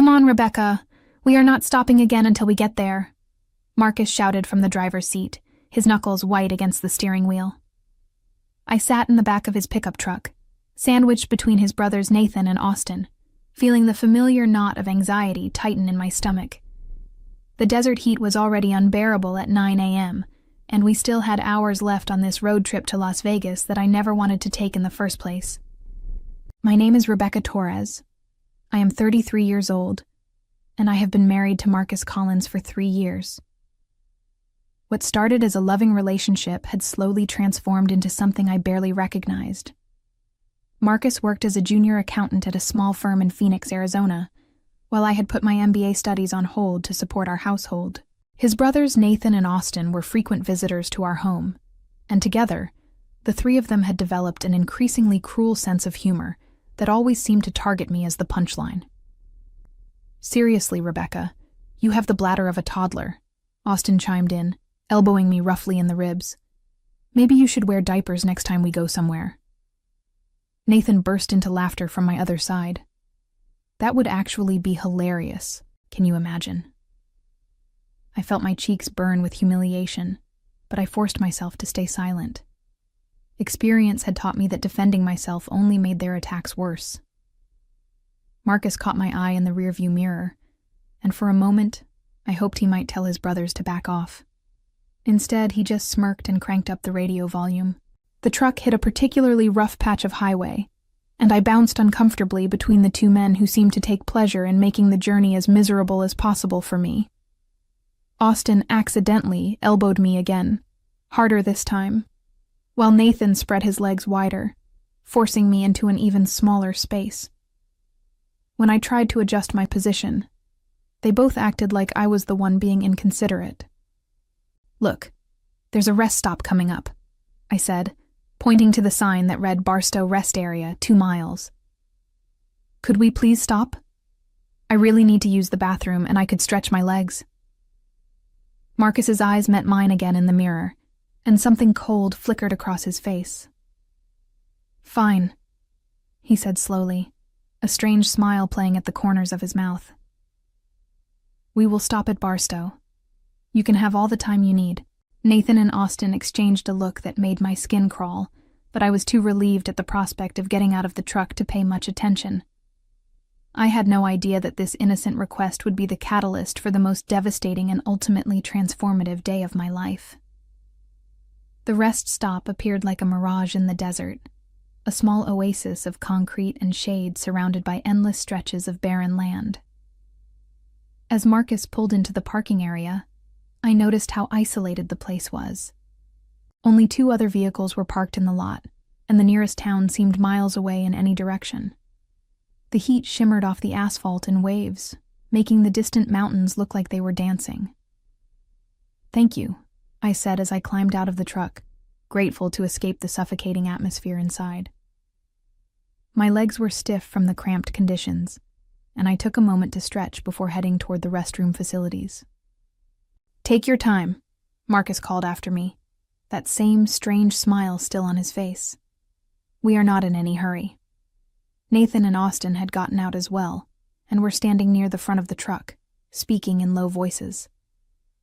"Come on, Rebecca. We are not stopping again until we get there," Marcus shouted from the driver's seat, his knuckles white against the steering wheel. I sat in the back of his pickup truck, sandwiched between his brothers Nathan and Austin, feeling the familiar knot of anxiety tighten in my stomach. The desert heat was already unbearable at 9 a.m., and we still had hours left on this road trip to Las Vegas that I never wanted to take in the first place. My name is Rebecca Torres. I am 33 years old, and I have been married to Marcus Collins for 3 years. What started as a loving relationship had slowly transformed into something I barely recognized. Marcus worked as a junior accountant at a small firm in Phoenix, Arizona, while I had put my MBA studies on hold to support our household. His brothers Nathan and Austin were frequent visitors to our home, and together, the three of them had developed an increasingly cruel sense of humor that always seemed to target me as the punchline. "Seriously, Rebecca, you have the bladder of a toddler," Austin chimed in, elbowing me roughly in the ribs. "Maybe you should wear diapers next time we go somewhere." Nathan burst into laughter from my other side. "That would actually be hilarious, can you imagine?" I felt my cheeks burn with humiliation, but I forced myself to stay silent. Experience had taught me that defending myself only made their attacks worse. Marcus caught my eye in the rearview mirror, and for a moment, I hoped he might tell his brothers to back off. Instead, he just smirked and cranked up the radio volume. The truck hit a particularly rough patch of highway, and I bounced uncomfortably between the two men who seemed to take pleasure in making the journey as miserable as possible for me. Austin accidentally elbowed me again, harder this time, while Nathan spread his legs wider, forcing me into an even smaller space. When I tried to adjust my position, they both acted like I was the one being inconsiderate. "Look, there's a rest stop coming up," I said, pointing to the sign that read Barstow Rest Area, 2 miles. "Could we please stop? I really need to use the bathroom and I could stretch my legs." Marcus's eyes met mine again in the mirror, and something cold flickered across his face. "Fine," he said slowly, a strange smile playing at the corners of his mouth. "We will stop at Barstow. You can have all the time you need." Nathan and Austin exchanged a look that made my skin crawl, but I was too relieved at the prospect of getting out of the truck to pay much attention. I had no idea that this innocent request would be the catalyst for the most devastating and ultimately transformative day of my life. The rest stop appeared like a mirage in the desert, a small oasis of concrete and shade surrounded by endless stretches of barren land. As Marcus pulled into the parking area, I noticed how isolated the place was. Only 2 other vehicles were parked in the lot, and the nearest town seemed miles away in any direction. The heat shimmered off the asphalt in waves, making the distant mountains look like they were dancing. "Thank you," I said as I climbed out of the truck, grateful to escape the suffocating atmosphere inside. My legs were stiff from the cramped conditions, and I took a moment to stretch before heading toward the restroom facilities. "Take your time," Marcus called after me, that same strange smile still on his face. "We are not in any hurry." Nathan and Austin had gotten out as well, and were standing near the front of the truck, speaking in low voices.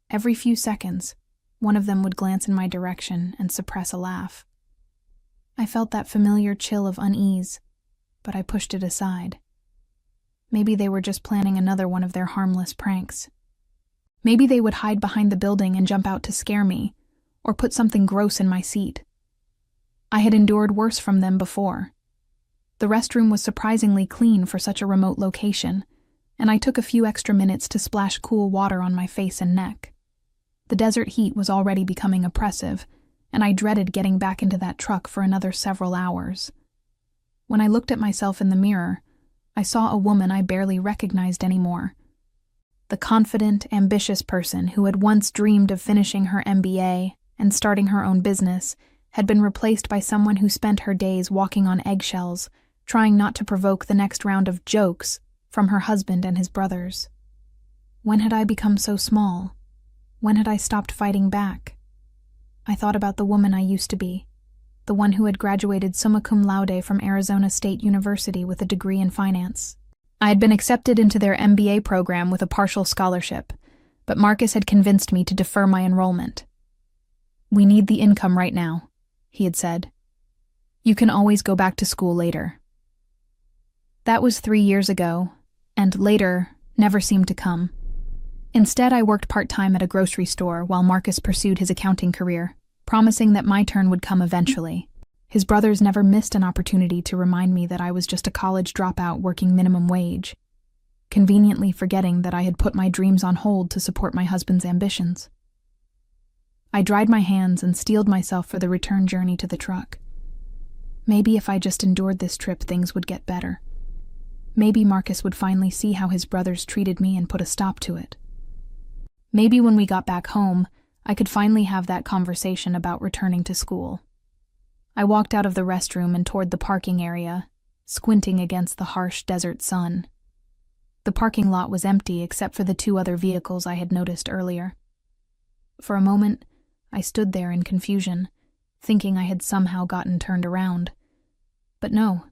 Every few seconds, one of them would glance in my direction and suppress a laugh. I felt that familiar chill of unease, but I pushed it aside. Maybe they were just planning another one of their harmless pranks. Maybe they would hide behind the building and jump out to scare me, or put something gross in my seat. I had endured worse from them before. The restroom was surprisingly clean for such a remote location, and I took a few extra minutes to splash cool water on my face and neck. The desert heat was already becoming oppressive, and I dreaded getting back into that truck for another several hours. When I looked at myself in the mirror, I saw a woman I barely recognized anymore. The confident, ambitious person who had once dreamed of finishing her MBA and starting her own business had been replaced by someone who spent her days walking on eggshells, trying not to provoke the next round of jokes from her husband and his brothers. When had I become so small? When had I stopped fighting back? I thought about the woman I used to be, the one who had graduated summa cum laude from Arizona State University with a degree in finance. I had been accepted into their MBA program with a partial scholarship, but Marcus had convinced me to defer my enrollment. "We need the income right now," he had said. "You can always go back to school later." That was 3 years ago, and later never seemed to come. Instead, I worked part-time at a grocery store while Marcus pursued his accounting career, promising that my turn would come eventually. His brothers never missed an opportunity to remind me that I was just a college dropout working minimum wage, conveniently forgetting that I had put my dreams on hold to support my husband's ambitions. I dried my hands and steeled myself for the return journey to the truck. Maybe if I just endured this trip, things would get better. Maybe Marcus would finally see how his brothers treated me and put a stop to it. Maybe when we got back home, I could finally have that conversation about returning to school. I walked out of the restroom and toward the parking area, squinting against the harsh desert sun. The parking lot was empty except for the 2 other vehicles I had noticed earlier. For a moment, I stood there in confusion, thinking I had somehow gotten turned around. But no,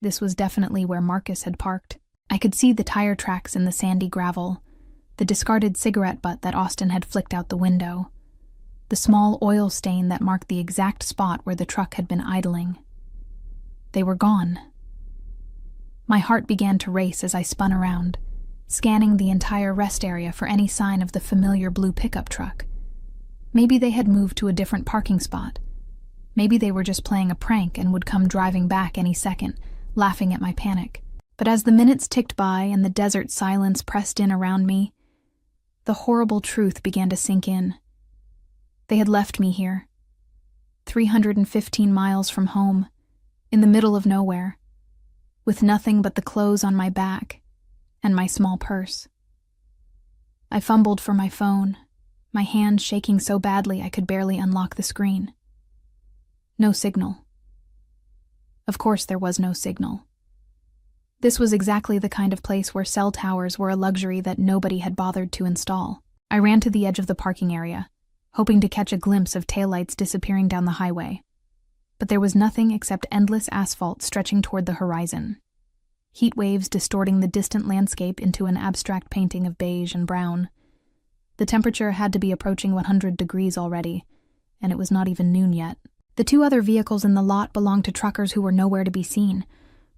this was definitely where Marcus had parked. I could see the tire tracks in the sandy gravel, the discarded cigarette butt that Austin had flicked out the window, the small oil stain that marked the exact spot where the truck had been idling. They were gone. My heart began to race as I spun around, scanning the entire rest area for any sign of the familiar blue pickup truck. Maybe they had moved to a different parking spot. Maybe they were just playing a prank and would come driving back any second, laughing at my panic. But as the minutes ticked by and the desert silence pressed in around me, the horrible truth began to sink in. They had left me here, 315 miles from home, in the middle of nowhere, with nothing but the clothes on my back and my small purse. I fumbled for my phone, my hand shaking so badly I could barely unlock the screen. No signal. Of course there was no signal. This was exactly the kind of place where cell towers were a luxury that nobody had bothered to install. I ran to the edge of the parking area, hoping to catch a glimpse of taillights disappearing down the highway. But there was nothing except endless asphalt stretching toward the horizon, heat waves distorting the distant landscape into an abstract painting of beige and brown. The temperature had to be approaching 100 degrees already, and it was not even noon yet. The 2 other vehicles in the lot belonged to truckers who were nowhere to be seen,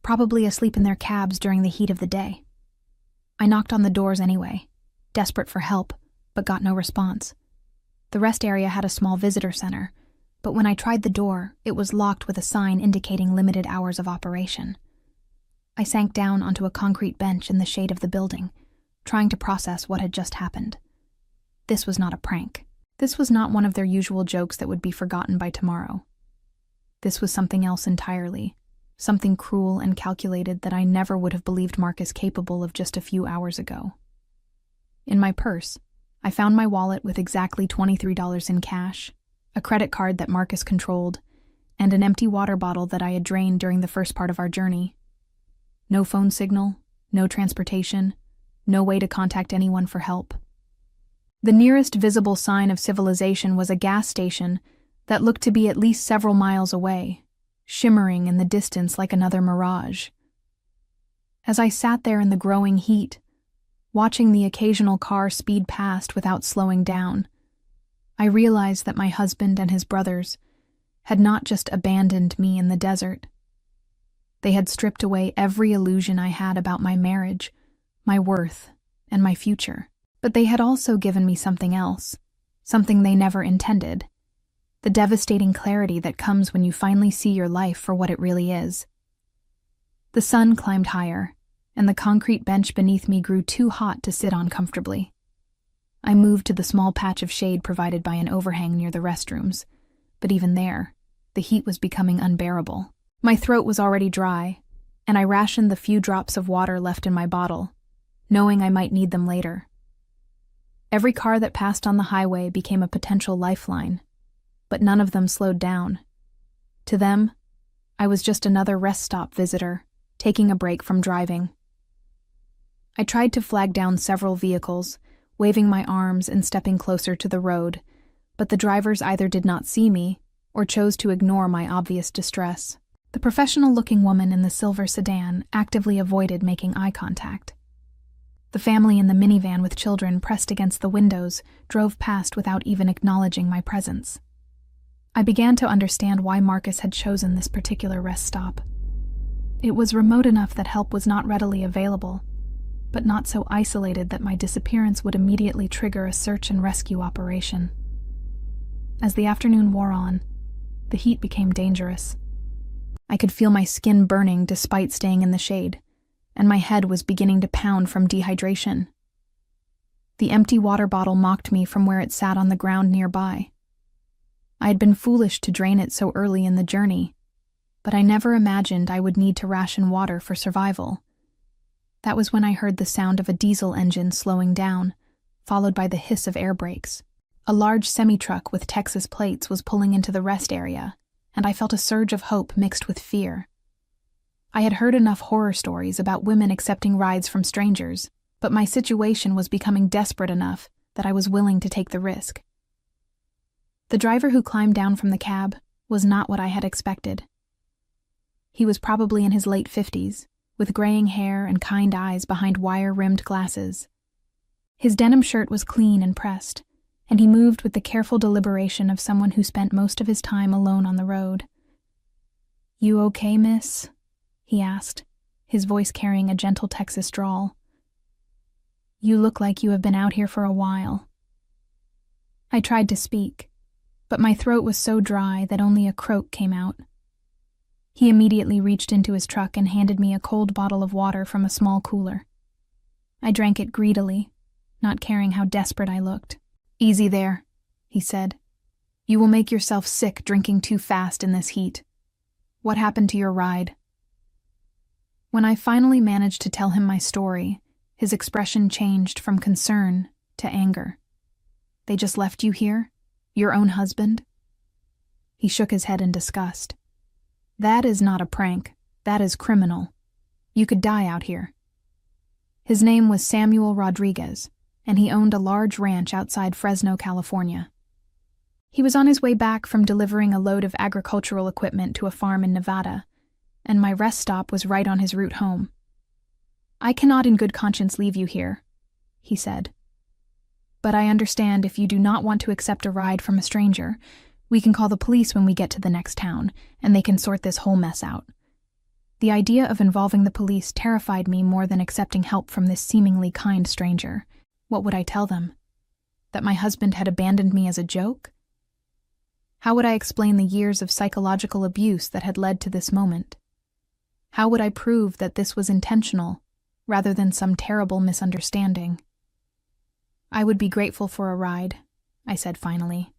probably asleep in their cabs during the heat of the day. I knocked on the doors anyway, desperate for help, but got no response. The rest area had a small visitor center, but when I tried the door, it was locked with a sign indicating limited hours of operation. I sank down onto a concrete bench in the shade of the building, trying to process what had just happened. This was not a prank. This was not one of their usual jokes that would be forgotten by tomorrow. This was something else entirely, something cruel and calculated that I never would have believed Marcus capable of just a few hours ago. In my purse, I found my wallet with exactly $23 in cash, a credit card that Marcus controlled, and an empty water bottle that I had drained during the first part of our journey. No phone signal, no transportation, no way to contact anyone for help. The nearest visible sign of civilization was a gas station that looked to be at least several miles away, shimmering in the distance like another mirage. As I sat there in the growing heat, watching the occasional car speed past without slowing down, I realized that my husband and his brothers had not just abandoned me in the desert. They had stripped away every illusion I had about my marriage, my worth, and my future. But they had also given me something else, something they never intended, the devastating clarity that comes when you finally see your life for what it really is. The sun climbed higher, and the concrete bench beneath me grew too hot to sit on comfortably. I moved to the small patch of shade provided by an overhang near the restrooms, but even there, the heat was becoming unbearable. My throat was already dry, and I rationed the few drops of water left in my bottle, knowing I might need them later. Every car that passed on the highway became a potential lifeline, but none of them slowed down. To them, I was just another rest stop visitor, taking a break from driving. I tried to flag down several vehicles, waving my arms and stepping closer to the road, but the drivers either did not see me or chose to ignore my obvious distress. The professional-looking woman in the silver sedan actively avoided making eye contact. The family in the minivan with children pressed against the windows drove past without even acknowledging my presence. I began to understand why Marcus had chosen this particular rest stop. It was remote enough that help was not readily available, but not so isolated that my disappearance would immediately trigger a search and rescue operation. As the afternoon wore on, the heat became dangerous. I could feel my skin burning despite staying in the shade, and my head was beginning to pound from dehydration. The empty water bottle mocked me from where it sat on the ground nearby. I had been foolish to drain it so early in the journey, but I never imagined I would need to ration water for survival. That was when I heard the sound of a diesel engine slowing down, followed by the hiss of air brakes. A large semi-truck with Texas plates was pulling into the rest area, and I felt a surge of hope mixed with fear. I had heard enough horror stories about women accepting rides from strangers, but my situation was becoming desperate enough that I was willing to take the risk. The driver who climbed down from the cab was not what I had expected. He was probably in his late 50s, with graying hair and kind eyes behind wire-rimmed glasses. His denim shirt was clean and pressed, and he moved with the careful deliberation of someone who spent most of his time alone on the road. "You okay, miss?" he asked, his voice carrying a gentle Texas drawl. "You look like you have been out here for a while." I tried to speak, but my throat was so dry that only a croak came out. He immediately reached into his truck and handed me a cold bottle of water from a small cooler. I drank it greedily, not caring how desperate I looked. "Easy there," he said. "You will make yourself sick drinking too fast in this heat. What happened to your ride?" When I finally managed to tell him my story, his expression changed from concern to anger. "They just left you here? Your own husband?" He shook his head in disgust. "That is not a prank. That is criminal. You could die out here." His name was Samuel Rodriguez, and he owned a large ranch outside Fresno, California. He was on his way back from delivering a load of agricultural equipment to a farm in Nevada, and my rest stop was right on his route home. "I cannot in good conscience leave you here," he said. "But I understand if you do not want to accept a ride from a stranger, we can call the police when we get to the next town, and they can sort this whole mess out." The idea of involving the police terrified me more than accepting help from this seemingly kind stranger. What would I tell them? That my husband had abandoned me as a joke? How would I explain the years of psychological abuse that had led to this moment? How would I prove that this was intentional, rather than some terrible misunderstanding? "I would be grateful for a ride," I said finally.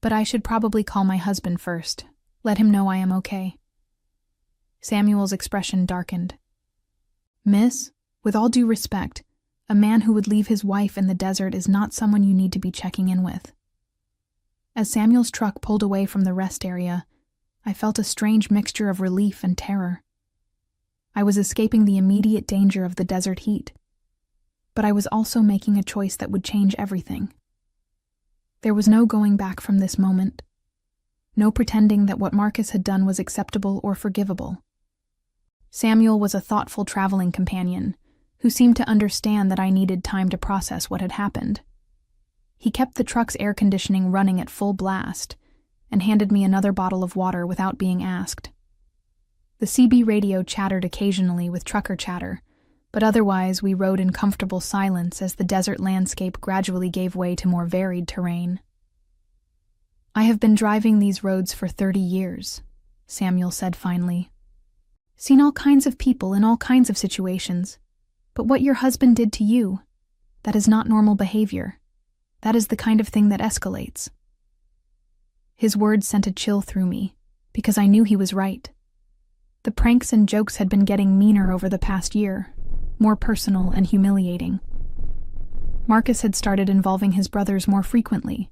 "But I should probably call my husband first, let him know I am okay." Samuel's expression darkened. "Miss, with all due respect, a man who would leave his wife in the desert is not someone you need to be checking in with." As Samuel's truck pulled away from the rest area, I felt a strange mixture of relief and terror. I was escaping the immediate danger of the desert heat, but I was also making a choice that would change everything. There was no going back from this moment, no pretending that what Marcus had done was acceptable or forgivable. Samuel was a thoughtful traveling companion who seemed to understand that I needed time to process what had happened. He kept the truck's air conditioning running at full blast and handed me another bottle of water without being asked. The CB radio chattered occasionally with trucker chatter, but otherwise we rode in comfortable silence as the desert landscape gradually gave way to more varied terrain. "I have been driving these roads for 30 years, Samuel said finally. "Seen all kinds of people in all kinds of situations, but what your husband did to you, that is not normal behavior. That is the kind of thing that escalates." His words sent a chill through me, because I knew he was right. The pranks and jokes had been getting meaner over the past year, more personal and humiliating. Marcus had started involving his brothers more frequently,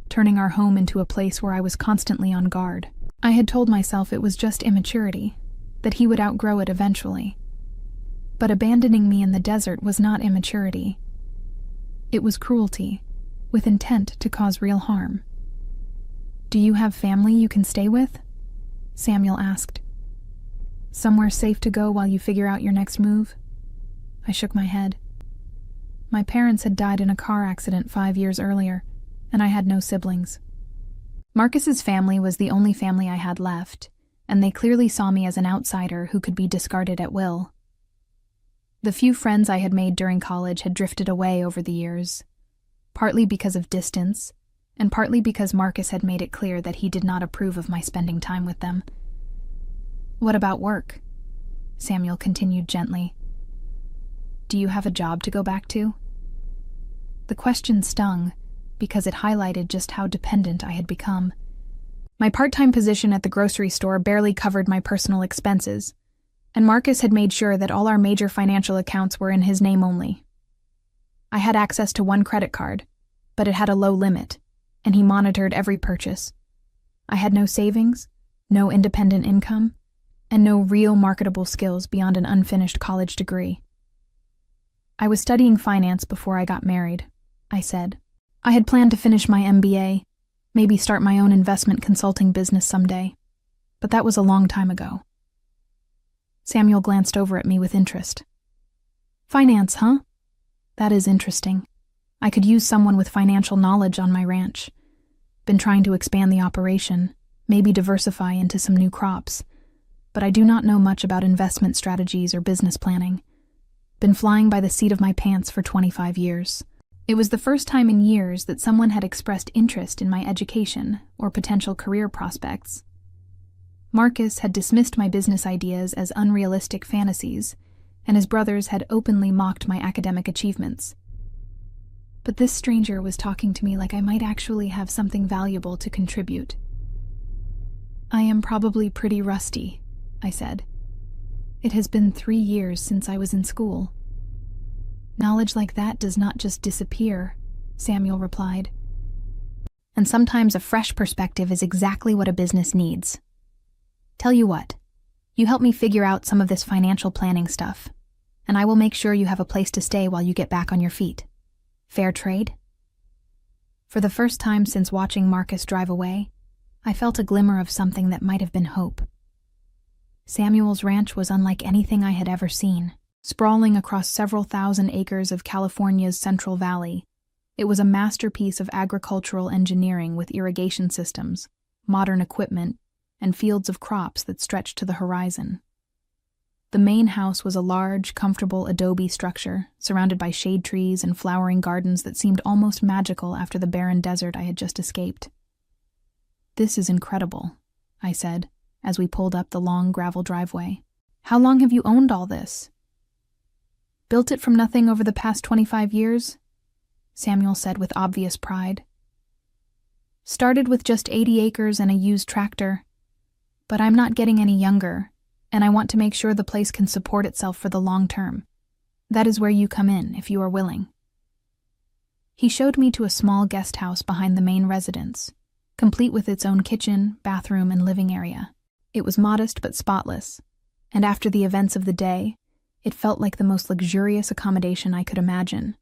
turning our home into a place where I was constantly on guard. I had told myself it was just immaturity, that he would outgrow it eventually. But abandoning me in the desert was not immaturity. It was cruelty, with intent to cause real harm. "Do you have family you can stay with?" Samuel asked, Somewhere safe to go while you figure out your next move? I shook my head. My parents had died in a car accident 5 years earlier, and I had no siblings. Marcus's family was the only family I had left, and they clearly saw me as an outsider who could be discarded at will. The few friends I had made during college had drifted away over the years, partly because of distance, and partly because Marcus had made it clear that he did not approve of my spending time with them. "What about work?" Samuel continued gently. "Do you have a job to go back to?" The question stung, because it highlighted just how dependent I had become. My part-time position at the grocery store barely covered my personal expenses, and Marcus had made sure that all our major financial accounts were in his name only. I had access to one credit card, but it had a low limit, and he monitored every purchase. I had no savings, no independent income, and no real marketable skills beyond an unfinished college degree. "I was studying finance before I got married," I said. "I had planned to finish my MBA, maybe start my own investment consulting business someday, but that was a long time ago." Samuel glanced over at me with interest. "Finance, huh? That is interesting. I could use someone with financial knowledge on my ranch. Been trying to expand the operation, maybe diversify into some new crops, but I do not know much about investment strategies or business planning. Been flying by the seat of my pants for 25 years. It was the first time in years that someone had expressed interest in my education or potential career prospects. Marcus had dismissed my business ideas as unrealistic fantasies, and his brothers had openly mocked my academic achievements. But this stranger was talking to me like I might actually have something valuable to contribute. "I am probably pretty rusty," I said. "It has been 3 years since I was in school." "Knowledge like that does not just disappear," Samuel replied. "And sometimes a fresh perspective is exactly what a business needs. Tell you what, you help me figure out some of this financial planning stuff, and I will make sure you have a place to stay while you get back on your feet. Fair trade?" For the first time since watching Marcus drive away, I felt a glimmer of something that might have been hope. Samuel's ranch was unlike anything I had ever seen. Sprawling across several thousand acres of California's Central Valley, it was a masterpiece of agricultural engineering with irrigation systems, modern equipment, and fields of crops that stretched to the horizon. The main house was a large, comfortable adobe structure, surrounded by shade trees and flowering gardens that seemed almost magical after the barren desert I had just escaped. "This is incredible," I said, as we pulled up the long gravel driveway. "How long have you owned all this?" "Built it from nothing over the past 25 years, Samuel said with obvious pride. "Started with just 80 acres and a used tractor, but I'm not getting any younger, and I want to make sure the place can support itself for the long term. That is where you come in, if you are willing." He showed me to a small guest house behind the main residence, complete with its own kitchen, bathroom, and living area. It was modest but spotless, and after the events of the day, it felt like the most luxurious accommodation I could imagine.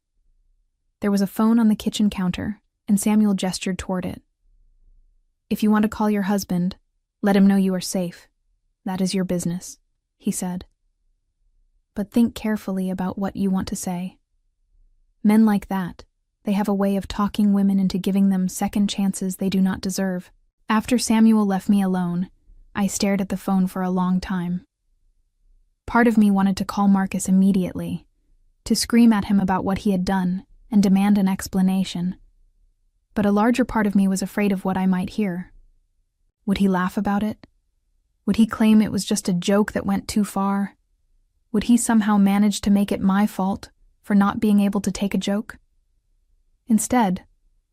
There was a phone on the kitchen counter, and Samuel gestured toward it. "If you want to call your husband, let him know you are safe. That is your business," he said. "But think carefully about what you want to say. Men like that, they have a way of talking women into giving them second chances they do not deserve." After Samuel left me alone, I stared at the phone for a long time. Part of me wanted to call Marcus immediately, to scream at him about what he had done and demand an explanation. But a larger part of me was afraid of what I might hear. Would he laugh about it? Would he claim it was just a joke that went too far? Would he somehow manage to make it my fault for not being able to take a joke? Instead,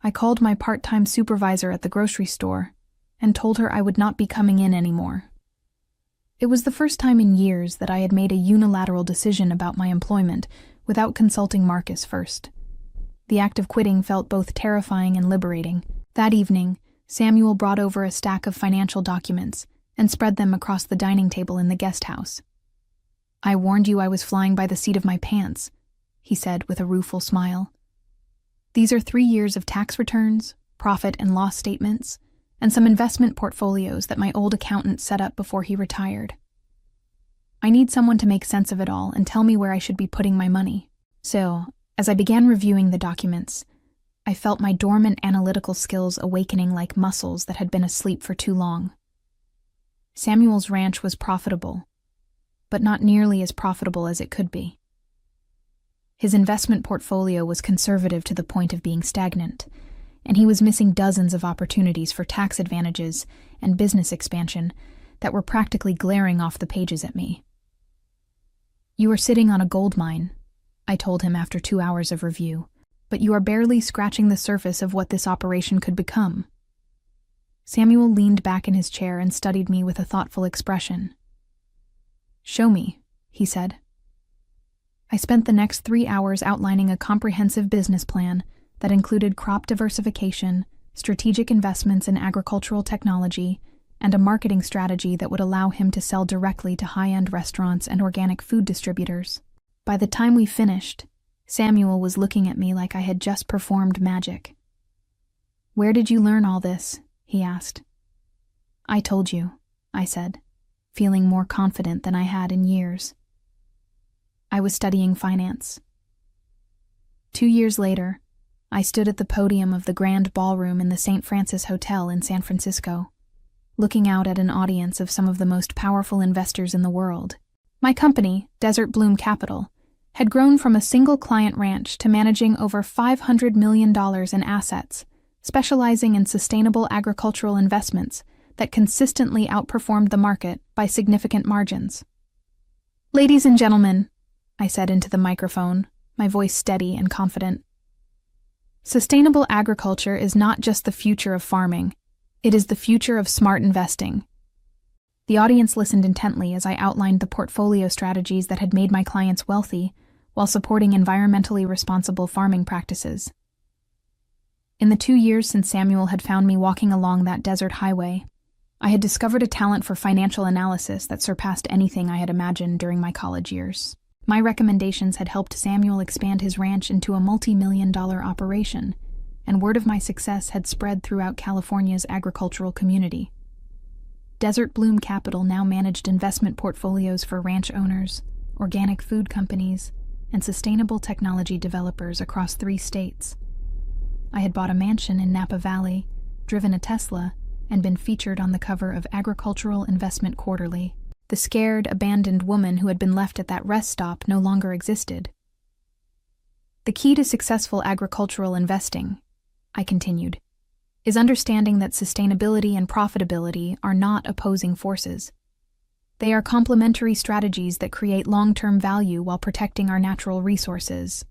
I called my part-time supervisor at the grocery store and told her I would not be coming in anymore. It was the first time in years that I had made a unilateral decision about my employment without consulting Marcus first. The act of quitting felt both terrifying and liberating. That evening, Samuel brought over a stack of financial documents and spread them across the dining table in the guest house. "I warned you I was flying by the seat of my pants," he said with a rueful smile. "These are 3 years of tax returns, profit and loss statements, and some investment portfolios that my old accountant set up before he retired." I need someone to make sense of it all and tell me where I should be putting my money. So, as I began reviewing the documents, I felt my dormant analytical skills awakening like muscles that had been asleep for too long. Samuel's ranch was profitable, but not nearly as profitable as it could be. His investment portfolio was conservative to the point of being stagnant, and he was missing dozens of opportunities for tax advantages and business expansion that were practically glaring off the pages at me. "You are sitting on a gold mine," I told him after 2 hours of review, "but you are barely scratching the surface of what this operation could become." Samuel leaned back in his chair and studied me with a thoughtful expression. "Show me," he said. I spent the next 3 hours outlining a comprehensive business plan that included crop diversification, strategic investments in agricultural technology, and a marketing strategy that would allow him to sell directly to high-end restaurants and organic food distributors. By the time we finished, Samuel was looking at me like I had just performed magic. "Where did you learn all this?" he asked. "I told you," I said, feeling more confident than I had in years. "I was studying finance." 2 years later, I stood at the podium of the Grand Ballroom in the St. Francis Hotel in San Francisco, looking out at an audience of some of the most powerful investors in the world. My company, Desert Bloom Capital, had grown from a single client ranch to managing over $500 million in assets, specializing in sustainable agricultural investments that consistently outperformed the market by significant margins. "Ladies and gentlemen," I said into the microphone, my voice steady and confident, "sustainable agriculture is not just the future of farming, it is the future of smart investing." The audience listened intently as I outlined the portfolio strategies that had made my clients wealthy while supporting environmentally responsible farming practices. In the 2 years since Samuel had found me walking along that desert highway, I had discovered a talent for financial analysis that surpassed anything I had imagined during my college years. My recommendations had helped Samuel expand his ranch into a multi-million-dollar operation, and word of my success had spread throughout California's agricultural community. Desert Bloom Capital now managed investment portfolios for ranch owners, organic food companies, and sustainable technology developers across 3 states. I had bought a mansion in Napa Valley, driven a Tesla, and been featured on the cover of Agricultural Investment Quarterly. The scared, abandoned woman who had been left at that rest stop no longer existed. "The key to successful agricultural investing," I continued, "is understanding that sustainability and profitability are not opposing forces. They are complementary strategies that create long-term value while protecting our natural resources."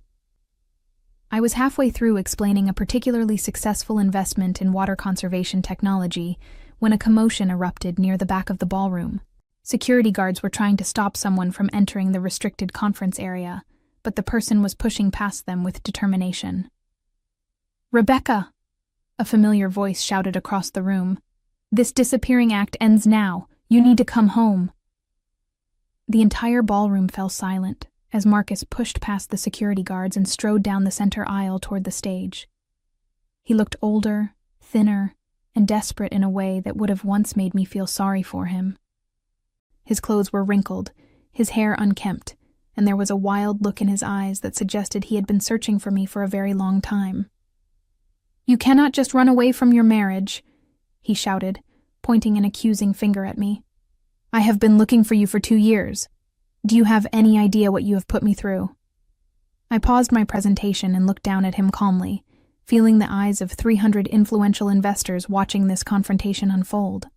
I was halfway through explaining a particularly successful investment in water conservation technology when a commotion erupted near the back of the ballroom. Security guards were trying to stop someone from entering the restricted conference area, but the person was pushing past them with determination. "Rebecca!" a familiar voice shouted across the room. "This disappearing act ends now. You need to come home." The entire ballroom fell silent as Marcus pushed past the security guards and strode down the center aisle toward the stage. He looked older, thinner, and desperate in a way that would have once made me feel sorry for him. His clothes were wrinkled, his hair unkempt, and there was a wild look in his eyes that suggested he had been searching for me for a very long time. "You cannot just run away from your marriage," he shouted, pointing an accusing finger at me. "I have been looking for you for 2 years. Do you have any idea what you have put me through?" I paused my presentation and looked down at him calmly, feeling the eyes of 300 influential investors watching this confrontation unfold.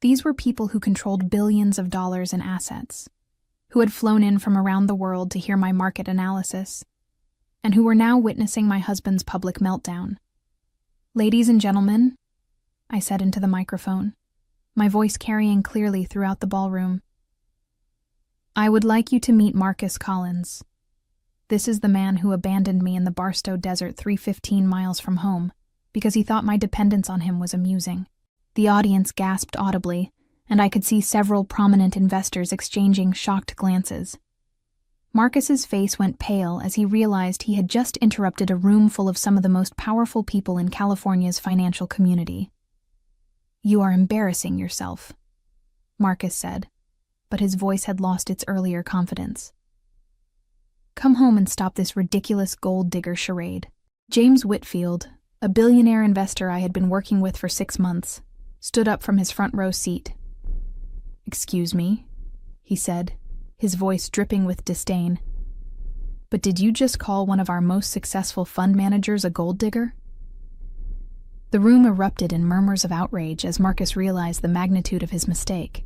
These were people who controlled billions of dollars in assets, who had flown in from around the world to hear my market analysis, and who were now witnessing my husband's public meltdown. "Ladies and gentlemen," I said into the microphone, my voice carrying clearly throughout the ballroom, "I would like you to meet Marcus Collins. This is the man who abandoned me in the Barstow Desert 315 miles from home because he thought my dependence on him was amusing." The audience gasped audibly, and I could see several prominent investors exchanging shocked glances. Marcus's face went pale as he realized he had just interrupted a room full of some of the most powerful people in California's financial community. "You are embarrassing yourself," Marcus said. but his voice had lost its earlier confidence. "Come home and stop this ridiculous gold digger charade." James Whitfield, a billionaire investor I had been working with for 6 months, stood up from his front row seat. "Excuse me," he said, his voice dripping with disdain. "But did you just call one of our most successful fund managers a gold digger?" The room erupted in murmurs of outrage as Marcus realized the magnitude of his mistake.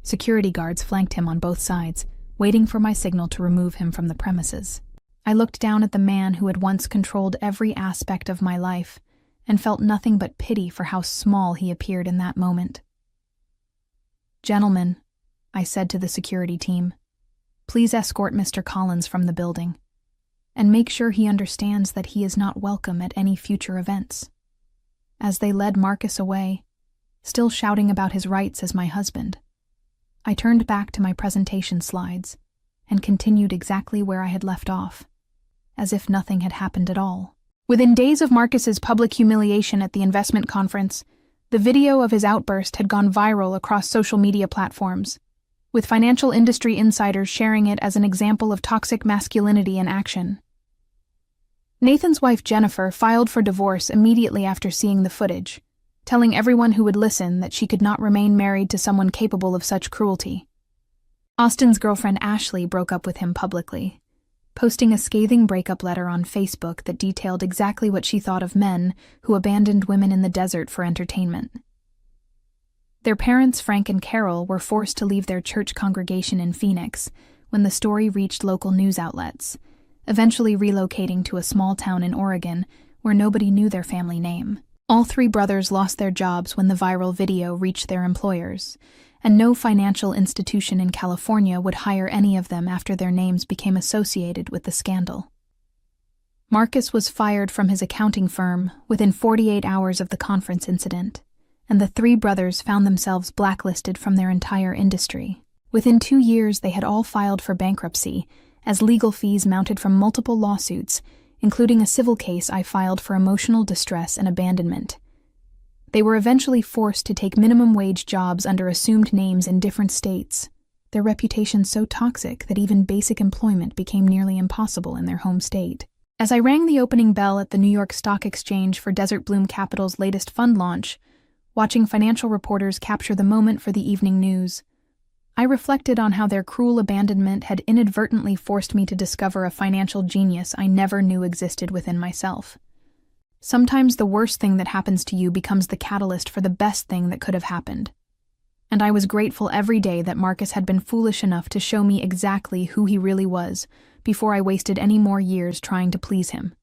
Security guards flanked him on both sides, waiting for my signal to remove him from the premises. I looked down at the man who had once controlled every aspect of my life and felt nothing but pity for how small he appeared in that moment. "Gentlemen," I said to the security team, "please escort Mr. Collins from the building, and make sure he understands that he is not welcome at any future events." As they led Marcus away, still shouting about his rights as my husband, I turned back to my presentation slides and continued exactly where I had left off, as if nothing had happened at all. Within days of Marcus's public humiliation at the investment conference, the video of his outburst had gone viral across social media platforms, with financial industry insiders sharing it as an example of toxic masculinity in action. Nathan's wife Jennifer filed for divorce immediately after seeing the footage, telling everyone who would listen that she could not remain married to someone capable of such cruelty. Austin's girlfriend Ashley broke up with him publicly, posting a scathing breakup letter on Facebook that detailed exactly what she thought of men who abandoned women in the desert for entertainment. Their parents, Frank and Carol, were forced to leave their church congregation in Phoenix when the story reached local news outlets, eventually relocating to a small town in Oregon where nobody knew their family name. All 3 brothers lost their jobs when the viral video reached their employers, and no financial institution in California would hire any of them after their names became associated with the scandal. Marcus was fired from his accounting firm within 48 hours of the conference incident, and the 3 brothers found themselves blacklisted from their entire industry. Within 2 years, they had all filed for bankruptcy, as legal fees mounted from multiple lawsuits, including a civil case I filed for emotional distress and abandonment. They were eventually forced to take minimum wage jobs under assumed names in different states, their reputation so toxic that even basic employment became nearly impossible in their home state. As I rang the opening bell at the New York Stock Exchange for Desert Bloom Capital's latest fund launch, watching financial reporters capture the moment for the evening news, I reflected on how their cruel abandonment had inadvertently forced me to discover a financial genius I never knew existed within myself. Sometimes the worst thing that happens to you becomes the catalyst for the best thing that could have happened. And I was grateful every day that Marcus had been foolish enough to show me exactly who he really was before I wasted any more years trying to please him.